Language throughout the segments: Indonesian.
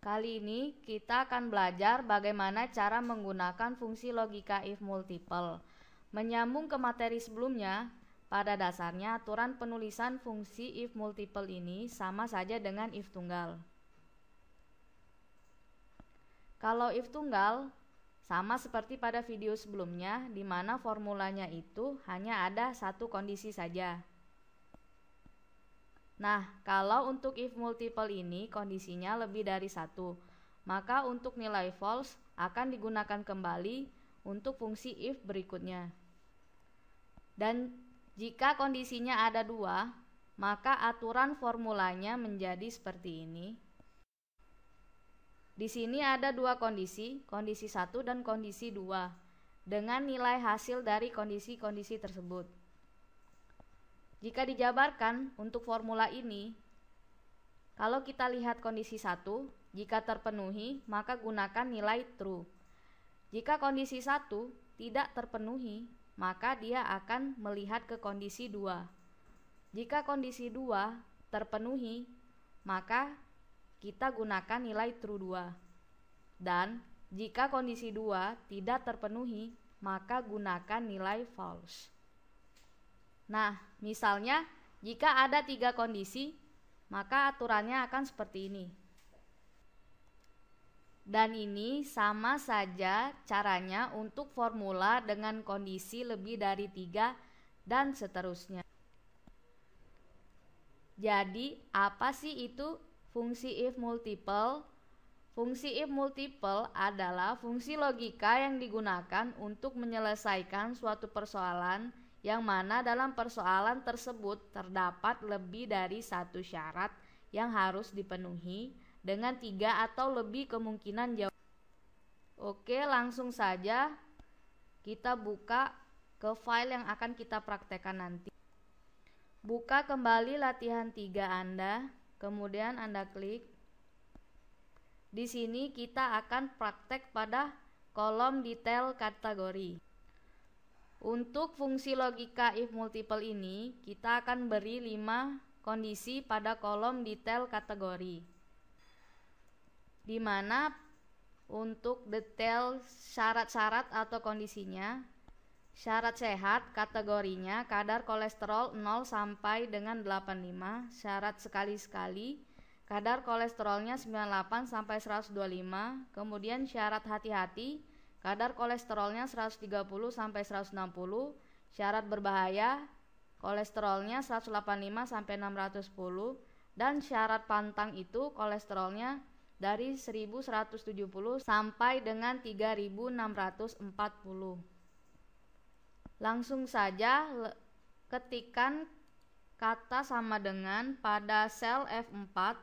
Kali ini kita akan belajar bagaimana cara menggunakan fungsi logika if multiple. Menyambung ke materi sebelumnya, pada dasarnya aturan penulisan fungsi if multiple ini sama saja dengan if tunggal. Kalau if tunggal, sama seperti pada video sebelumnya, di mana formulanya itu hanya ada satu kondisi saja. Nah, kalau untuk if multiple ini kondisinya lebih dari satu, maka untuk nilai false akan digunakan kembali untuk fungsi if berikutnya. Dan jika kondisinya ada dua, maka aturan formulanya menjadi seperti ini. Di sini ada dua kondisi, kondisi 1 dan kondisi 2, dengan nilai hasil dari kondisi-kondisi tersebut. Jika dijabarkan untuk formula ini, kalau kita lihat kondisi 1, jika terpenuhi, maka gunakan nilai true. Jika kondisi 1 tidak terpenuhi, maka dia akan melihat ke kondisi 2. Jika kondisi 2 terpenuhi, maka kita gunakan nilai true 2. Dan jika kondisi 2 tidak terpenuhi, maka gunakan nilai false. Nah, misalnya jika ada 3 kondisi, maka aturannya akan seperti ini. Dan ini sama saja caranya untuk formula dengan kondisi lebih dari 3 dan seterusnya. Jadi, apa sih itu fungsi if multiple? Fungsi if multiple adalah fungsi logika yang digunakan untuk menyelesaikan suatu persoalan yang mana dalam persoalan tersebut terdapat lebih dari satu syarat yang harus dipenuhi dengan 3 atau lebih kemungkinan jawaban. Oke, langsung saja kita buka ke file yang akan kita praktekkan nanti. Buka kembali latihan 3 Anda, kemudian Anda klik. Di sini kita akan praktek pada kolom detail kategori. Untuk fungsi logika if multiple ini, kita akan beri 5 kondisi pada kolom detail kategori. Di mana untuk detail syarat-syarat atau kondisinya, syarat sehat kategorinya kadar kolesterol 0 sampai dengan 85, syarat sekali-sekali kadar kolesterolnya 98 sampai 125, kemudian syarat hati-hati kadar kolesterolnya 130 sampai 160, syarat berbahaya kolesterolnya 185 sampai 610, dan syarat pantang itu kolesterolnya dari 1170 sampai dengan 3640. Langsung saja ketikkan kata sama dengan pada sel F4.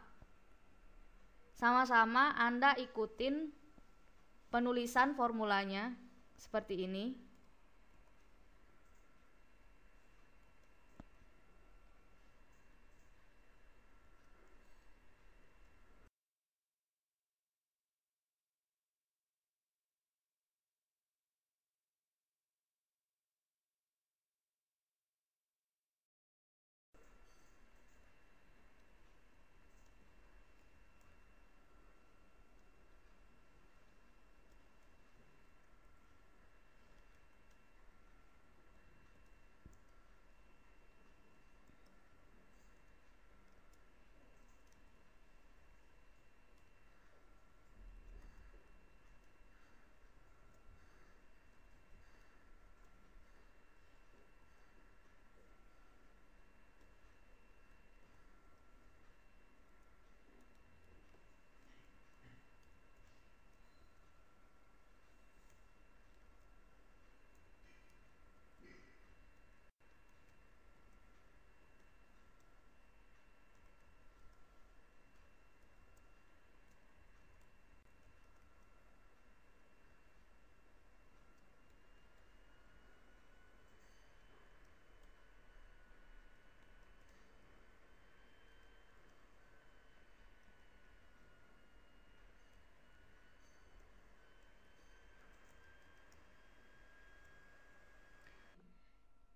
Sama-sama Anda ikutin penulisan formulanya seperti ini.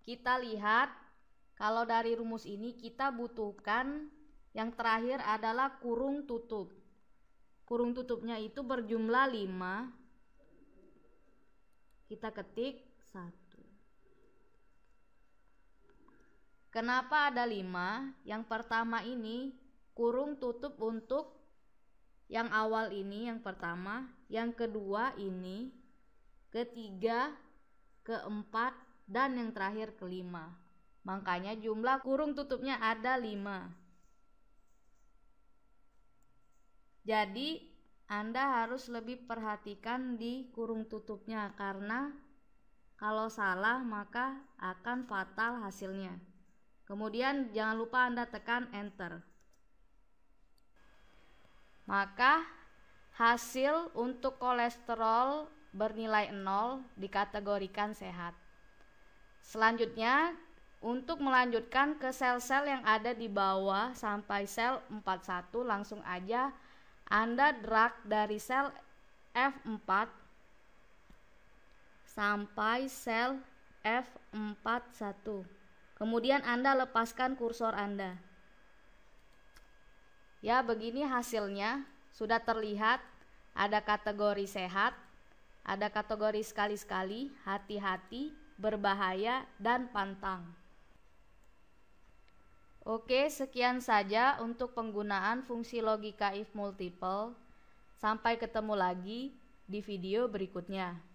Kita lihat kalau dari rumus ini kita butuhkan yang terakhir adalah kurung tutup. kurung tutupnya itu berjumlah 5, kita ketik 1. Kenapa ada 5? Yang pertama ini kurung tutup untuk yang awal ini, yang pertama, yang kedua ini, ketiga, keempat, dan yang terakhir kelima. Makanya jumlah kurung tutupnya ada 5. Jadi Anda harus lebih perhatikan di kurung tutupnya, karena kalau salah maka akan fatal hasilnya. Kemudian jangan lupa Anda tekan enter. Maka hasil untuk kolesterol bernilai 0 dikategorikan sehat. Selanjutnya, untuk melanjutkan ke sel-sel yang ada di bawah sampai sel 41, langsung aja Anda drag dari sel F4 sampai sel F41. Kemudian Anda lepaskan kursor Anda. Ya, begini hasilnya. Sudah terlihat ada kategori sehat, ada kategori sekali-sekali, hati-hati, berbahaya, dan pantang. Oke, sekian saja untuk penggunaan fungsi logika if multiple. Sampai ketemu lagi di video berikutnya.